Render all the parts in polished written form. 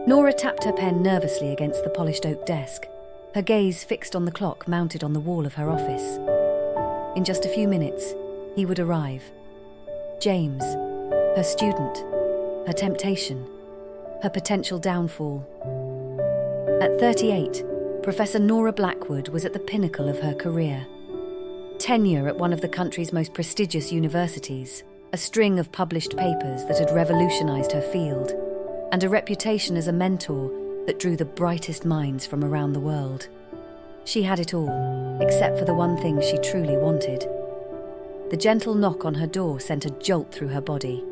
Nora tapped her pen nervously against the polished oak desk, her gaze fixed on the clock mounted on the wall of her office. In just a few minutes, he would arrive. James, her student, her temptation, her potential downfall. At 38, Professor Nora Blackwood was at the pinnacle of her career. Tenure at one of the country's most prestigious universities, a string of published papers that had revolutionized her field, and a reputation as a mentor that drew the brightest minds from around the world. She had it all, except for the one thing she truly wanted. The gentle knock on her door sent a jolt through her body.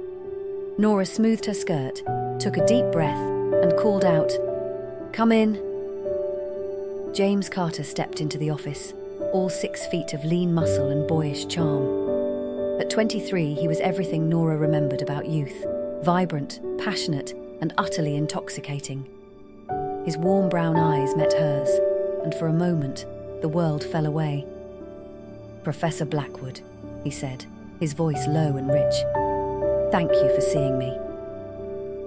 Nora smoothed her skirt, took a deep breath, and called out, "Come in." James Carter stepped into the office, all 6 feet of lean muscle and boyish charm. At 23, he was everything Nora remembered about youth, vibrant, passionate, and utterly intoxicating. His warm brown eyes met hers, and for a moment, the world fell away. "Professor Blackwood," he said, his voice low and rich. "Thank you for seeing me."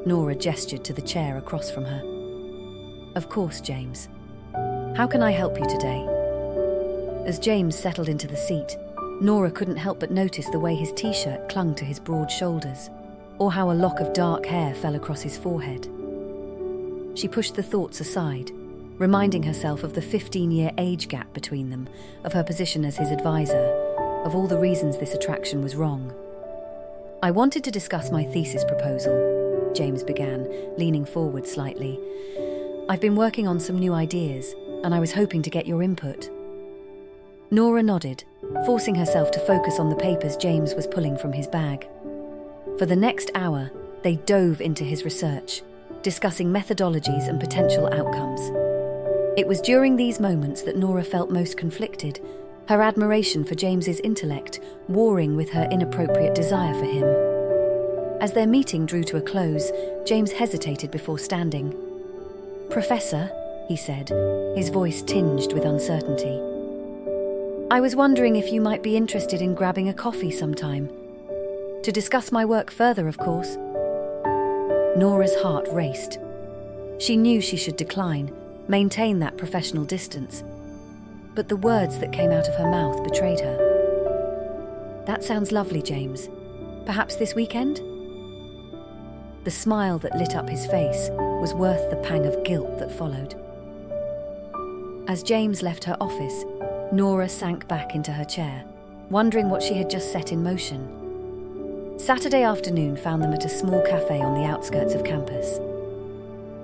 Nora gestured to the chair across from her. "Of course, James. How can I help you today?" As James settled into the seat, Nora couldn't help but notice the way his t-shirt clung to his broad shoulders, or how a lock of dark hair fell across his forehead. She pushed the thoughts aside, reminding herself of the 15-year age gap between them, of her position as his advisor, of all the reasons this attraction was wrong. "I wanted to discuss my thesis proposal," James began, leaning forward slightly. "I've been working on some new ideas, and I was hoping to get your input." Nora nodded, forcing herself to focus on the papers James was pulling from his bag. For the next hour, they dove into his research, discussing methodologies and potential outcomes. It was during these moments that Nora felt most conflicted, her admiration for James's intellect warring with her inappropriate desire for him. As their meeting drew to a close, James hesitated before standing. "Professor," he said, his voice tinged with uncertainty. "I was wondering if you might be interested in grabbing a coffee sometime. To discuss my work further, of course." Nora's heart raced. She knew she should decline, maintain that professional distance. But the words that came out of her mouth betrayed her. "That sounds lovely, James. Perhaps this weekend?" The smile that lit up his face was worth the pang of guilt that followed. As James left her office, Nora sank back into her chair, wondering what she had just set in motion. Saturday afternoon found them at a small cafe on the outskirts of campus.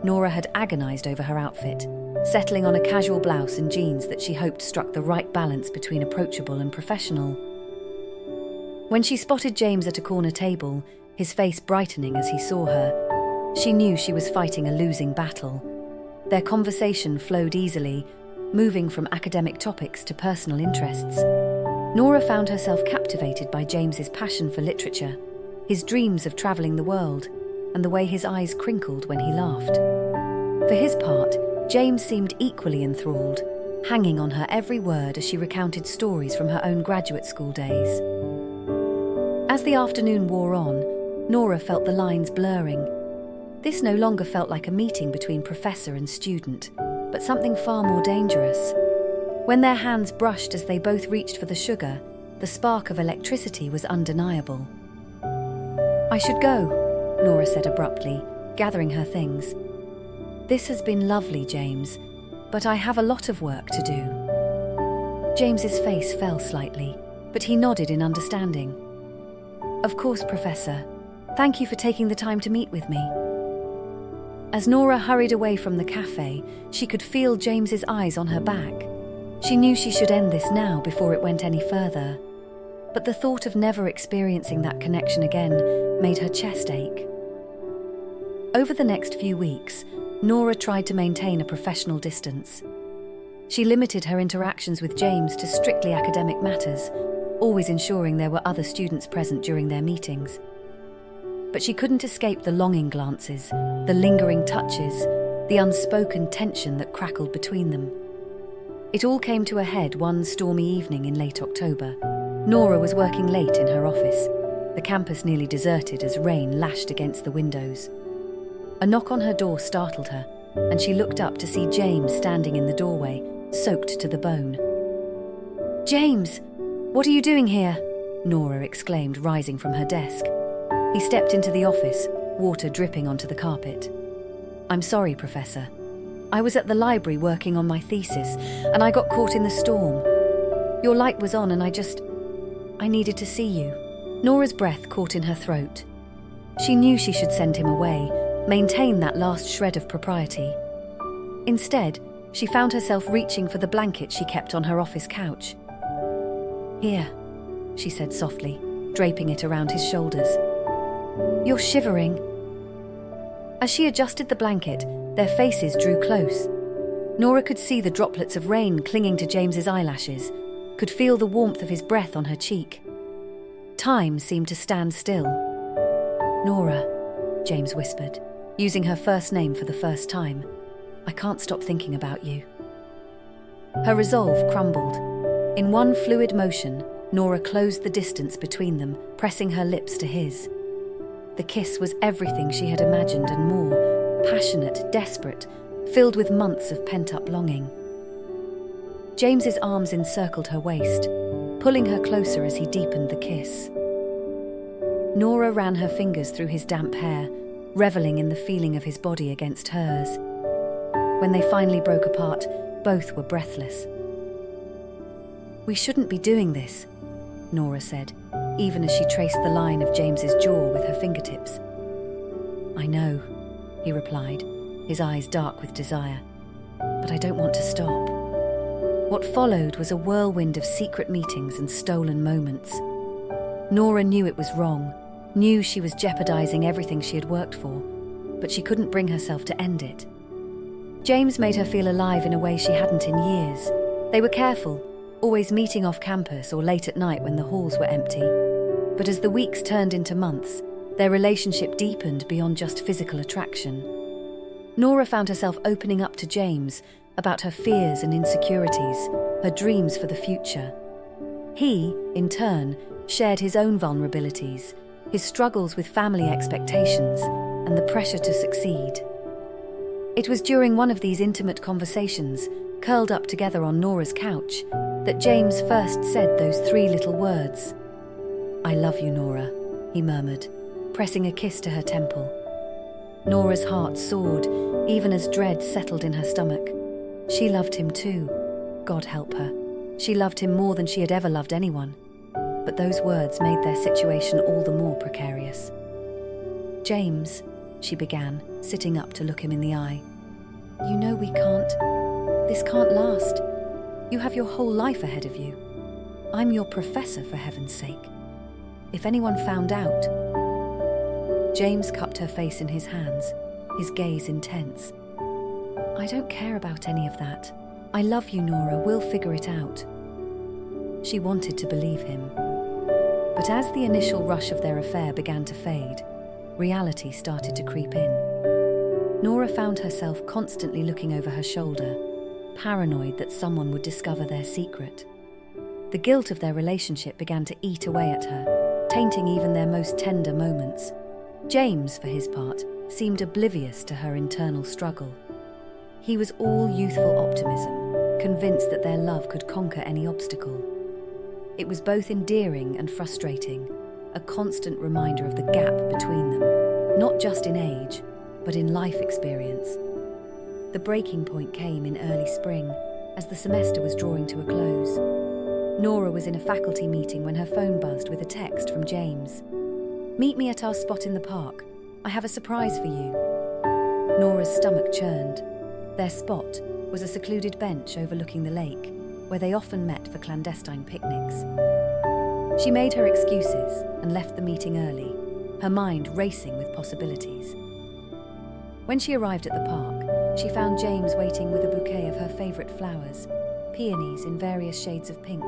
Nora had agonized over her outfit, settling on a casual blouse and jeans that she hoped struck the right balance between approachable and professional. When she spotted James at a corner table, his face brightening as he saw her, she knew she was fighting a losing battle. Their conversation flowed easily, moving from academic topics to personal interests. Nora found herself captivated by James's passion for literature, his dreams of traveling the world, and the way his eyes crinkled when he laughed. For his part, James seemed equally enthralled, hanging on her every word as she recounted stories from her own graduate school days. As the afternoon wore on, Nora felt the lines blurring. This no longer felt like a meeting between professor and student, but something far more dangerous. When their hands brushed as they both reached for the sugar, the spark of electricity was undeniable. "I should go," Nora said abruptly, gathering her things. "This has been lovely, James, but I have a lot of work to do." James's face fell slightly, but he nodded in understanding. "Of course, Professor. Thank you for taking the time to meet with me." As Nora hurried away from the cafe, she could feel James's eyes on her back. She knew she should end this now before it went any further. But the thought of never experiencing that connection again made her chest ache. Over the next few weeks, Nora tried to maintain a professional distance. She limited her interactions with James to strictly academic matters, always ensuring there were other students present during their meetings. But she couldn't escape the longing glances, the lingering touches, the unspoken tension that crackled between them. It all came to a head one stormy evening in late October. Nora was working late in her office, the campus nearly deserted as rain lashed against the windows. A knock on her door startled her, and she looked up to see James standing in the doorway, soaked to the bone. "James, what are you doing here?" Nora exclaimed, rising from her desk. He stepped into the office, water dripping onto the carpet. "I'm sorry, Professor. I was at the library working on my thesis, and I got caught in the storm. Your light was on and I needed to see you." Nora's breath caught in her throat. She knew she should send him away, maintain that last shred of propriety. Instead, she found herself reaching for the blanket she kept on her office couch. "Here," she said softly, draping it around his shoulders. "You're shivering." As she adjusted the blanket, their faces drew close. Nora could see the droplets of rain clinging to James's eyelashes, could feel the warmth of his breath on her cheek. Time seemed to stand still. "Nora," James whispered, using her first name for the first time, "I can't stop thinking about you." Her resolve crumbled. In one fluid motion, Nora closed the distance between them, pressing her lips to his. The kiss was everything she had imagined and more, passionate, desperate, filled with months of pent-up longing. James's arms encircled her waist, pulling her closer as he deepened the kiss. Nora ran her fingers through his damp hair, reveling in the feeling of his body against hers. When they finally broke apart, both were breathless. "We shouldn't be doing this," Nora said, even as she traced the line of James's jaw with her fingertips. "I know," he replied, his eyes dark with desire, "but I don't want to stop." What followed was a whirlwind of secret meetings and stolen moments. Nora knew it was wrong, knew she was jeopardizing everything she had worked for, but she couldn't bring herself to end it. James made her feel alive in a way she hadn't in years. They were careful, always meeting off campus or late at night when the halls were empty. But as the weeks turned into months, their relationship deepened beyond just physical attraction. Nora found herself opening up to James about her fears and insecurities, her dreams for the future. He, in turn, shared his own vulnerabilities, his struggles with family expectations, and the pressure to succeed. It was during one of these intimate conversations, curled up together on Nora's couch, that James first said those three little words. "I love you, Nora," he murmured, pressing a kiss to her temple. Nora's heart soared, even as dread settled in her stomach. She loved him too. God help her. She loved him more than she had ever loved anyone. But those words made their situation all the more precarious. "James," she began, sitting up to look him in the eye. "You know this can't last. You have your whole life ahead of you. I'm your professor, for heaven's sake. If anyone found out..." James cupped her face in his hands, his gaze intense. "I don't care about any of that. I love you, Nora. We'll figure it out." She wanted to believe him. But as the initial rush of their affair began to fade, reality started to creep in. Nora found herself constantly looking over her shoulder, paranoid that someone would discover their secret. The guilt of their relationship began to eat away at her, tainting even their most tender moments. James, for his part, seemed oblivious to her internal struggle. He was all youthful optimism, convinced that their love could conquer any obstacle. It was both endearing and frustrating, a constant reminder of the gap between them, not just in age, but in life experience. The breaking point came in early spring, as the semester was drawing to a close. Nora was in a faculty meeting when her phone buzzed with a text from James. "Meet me at our spot in the park. I have a surprise for you." Nora's stomach churned. Their spot was a secluded bench overlooking the lake, where they often met for clandestine picnics. She made her excuses and left the meeting early, her mind racing with possibilities. When she arrived at the park, she found James waiting with a bouquet of her favourite flowers, peonies in various shades of pink.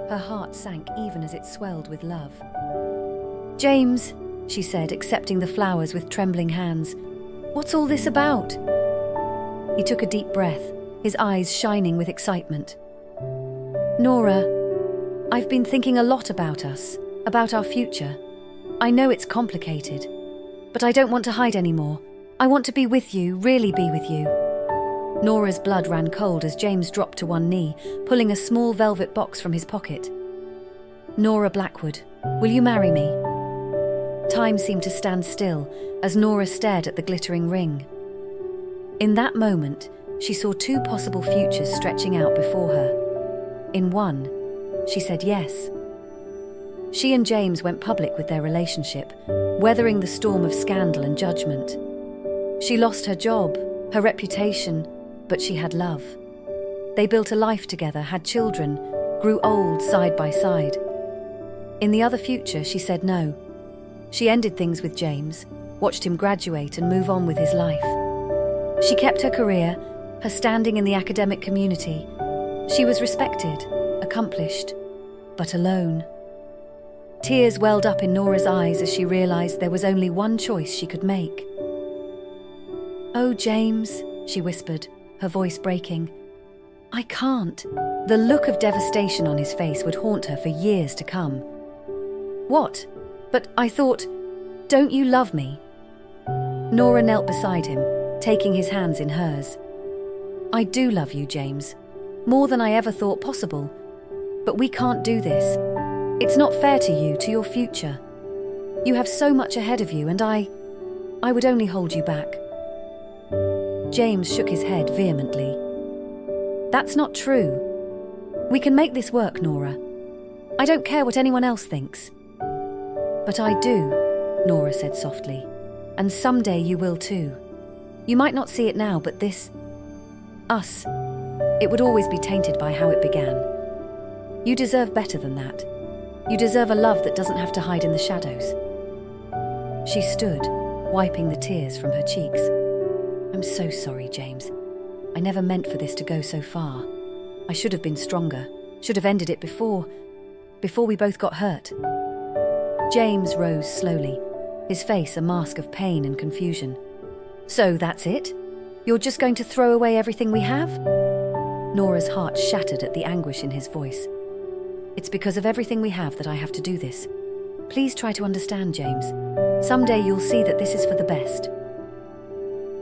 Her heart sank even as it swelled with love. "James," she said, accepting the flowers with trembling hands, "what's all this about?" He took a deep breath, his eyes shining with excitement. "Nora, I've been thinking a lot about us, about our future. I know it's complicated, but I don't want to hide anymore. I want to be with you, really be with you." Nora's blood ran cold as James dropped to one knee, pulling a small velvet box from his pocket. "Nora Blackwood, will you marry me?" Time seemed to stand still as Nora stared at the glittering ring. In that moment, she saw two possible futures stretching out before her. In one, she said yes. She and James went public with their relationship, weathering the storm of scandal and judgment. She lost her job, her reputation, but she had love. They built a life together, had children, grew old side by side. In the other future, she said no. She ended things with James, watched him graduate and move on with his life. She kept her career, her standing in the academic community. She was respected, accomplished, but alone. Tears welled up in Nora's eyes as she realized there was only one choice she could make. "Oh, James," she whispered, her voice breaking. "I can't." The look of devastation on his face would haunt her for years to come. "What? But I thought, don't you love me?" Nora knelt beside him, taking his hands in hers. "I do love you, James, more than I ever thought possible. But we can't do this. It's not fair to you, to your future. You have so much ahead of you, and I would only hold you back." James shook his head vehemently. "That's not true. We can make this work, Nora. I don't care what anyone else thinks." "But I do," Nora said softly. "And someday you will too. You might not see it now, but us, it would always be tainted by how it began. You deserve better than that. You deserve a love that doesn't have to hide in the shadows." She stood, wiping the tears from her cheeks. "I'm so sorry, James. I never meant for this to go so far. I should have been stronger, should have ended it before we both got hurt." James rose slowly, his face a mask of pain and confusion. "So that's it? You're just going to throw away everything we have?" Nora's heart shattered at the anguish in his voice. "It's because of everything we have that I have to do this. Please try to understand, James. Someday you'll see that this is for the best."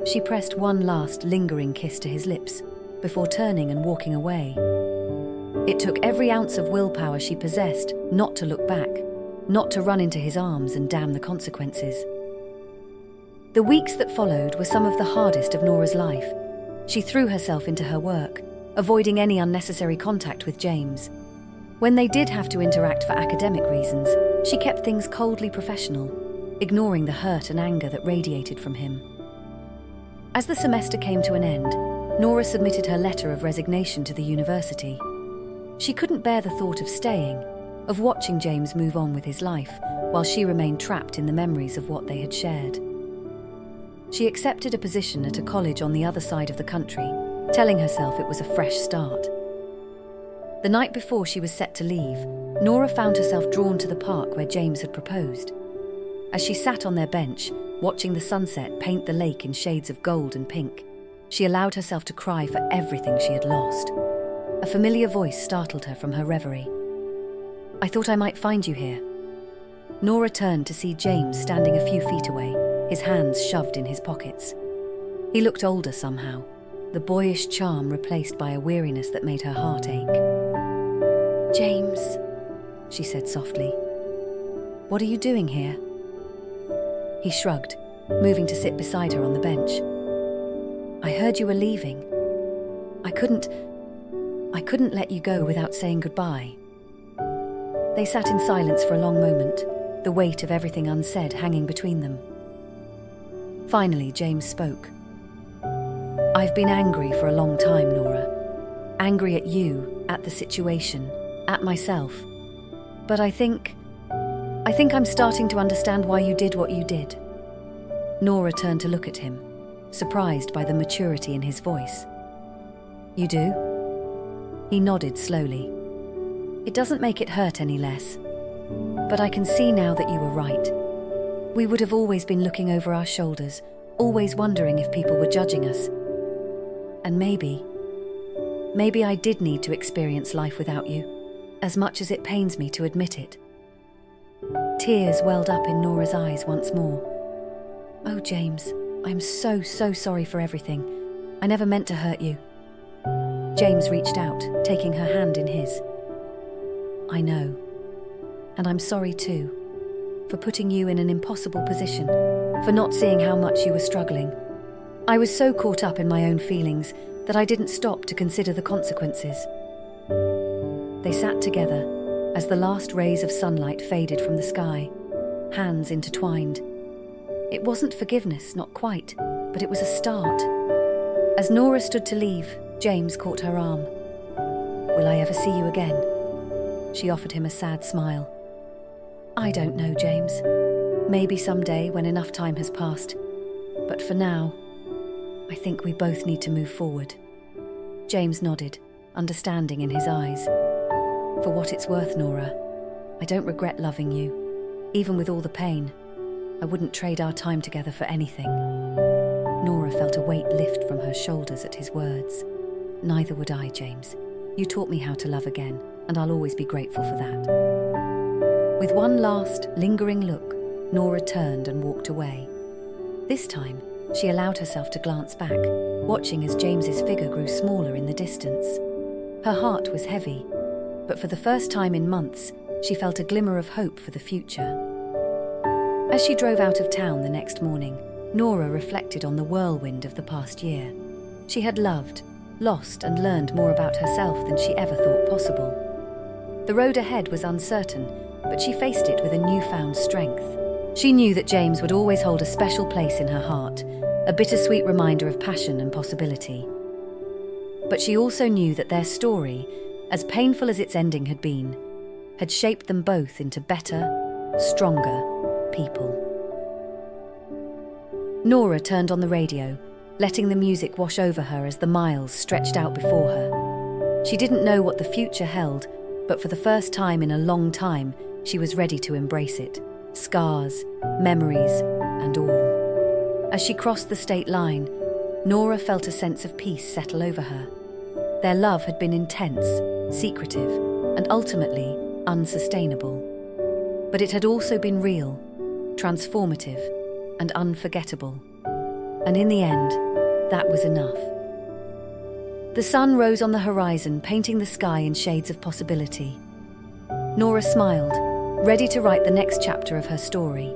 She pressed one last lingering kiss to his lips before turning and walking away. It took every ounce of willpower she possessed not to look back, not to run into his arms and damn the consequences. The weeks that followed were some of the hardest of Nora's life. She threw herself into her work, avoiding any unnecessary contact with James. When they did have to interact for academic reasons, she kept things coldly professional, ignoring the hurt and anger that radiated from him. As the semester came to an end, Nora submitted her letter of resignation to the university. She couldn't bear the thought of staying, of watching James move on with his life, while she remained trapped in the memories of what they had shared. She accepted a position at a college on the other side of the country, telling herself it was a fresh start. The night before she was set to leave, Nora found herself drawn to the park where James had proposed. As she sat on their bench, watching the sunset paint the lake in shades of gold and pink, she allowed herself to cry for everything she had lost. A familiar voice startled her from her reverie. "I thought I might find you here." Nora turned to see James standing a few feet away, his hands shoved in his pockets. He looked older somehow, the boyish charm replaced by a weariness that made her heart ache. "James," she said softly, "what are you doing here?" He shrugged, moving to sit beside her on the bench. "I heard you were leaving. I couldn't let you go without saying goodbye." They sat in silence for a long moment, the weight of everything unsaid hanging between them. Finally, James spoke. "I've been angry for a long time, Nora. Angry at you, at the situation, at myself. But I think I'm starting to understand why you did what you did." Nora turned to look at him, surprised by the maturity in his voice. "You do?" He nodded slowly. "It doesn't make it hurt any less. But I can see now that you were right. We would have always been looking over our shoulders, always wondering if people were judging us. And maybe I did need to experience life without you, as much as it pains me to admit it." Tears welled up in Nora's eyes once more. "Oh, James, I'm so sorry for everything. I never meant to hurt you." James reached out, taking her hand in his. "I know. And I'm sorry too, for putting you in an impossible position, for not seeing how much you were struggling. I was so caught up in my own feelings that I didn't stop to consider the consequences." They sat together as the last rays of sunlight faded from the sky, hands intertwined. It wasn't forgiveness, not quite, but it was a start. As Nora stood to leave, James caught her arm. "Will I ever see you again?" She offered him a sad smile. "I don't know, James. Maybe someday when enough time has passed. But for now, I think we both need to move forward." James nodded, understanding in his eyes. "For what it's worth, Nora, I don't regret loving you. Even with all the pain, I wouldn't trade our time together for anything." Nora felt a weight lift from her shoulders at his words. "Neither would I, James. You taught me how to love again, and I'll always be grateful for that." With one last, lingering look, Nora turned and walked away. This time, she allowed herself to glance back, watching as James's figure grew smaller in the distance. Her heart was heavy, but for the first time in months, she felt a glimmer of hope for the future. As she drove out of town the next morning, Nora reflected on the whirlwind of the past year. She had loved, lost, and learned more about herself than she ever thought possible. The road ahead was uncertain, but she faced it with a newfound strength. She knew that James would always hold a special place in her heart, a bittersweet reminder of passion and possibility. But she also knew that their story, as painful as its ending had been, had shaped them both into better, stronger people. Nora turned on the radio, letting the music wash over her as the miles stretched out before her. She didn't know what the future held, but for the first time in a long time, she was ready to embrace it. Scars, memories, and all. As she crossed the state line, Nora felt a sense of peace settle over her. Their love had been intense, secretive, and ultimately unsustainable. But it had also been real, transformative, and unforgettable. And in the end, that was enough. The sun rose on the horizon, painting the sky in shades of possibility. Nora smiled, ready to write the next chapter of her story,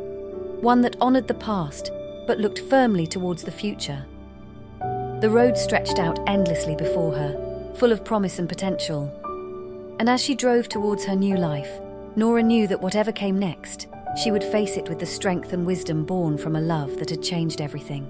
one that honored the past but looked firmly towards the future. The road stretched out endlessly before her, full of promise and potential. And as she drove towards her new life, Nora knew that whatever came next, she would face it with the strength and wisdom born from a love that had changed everything.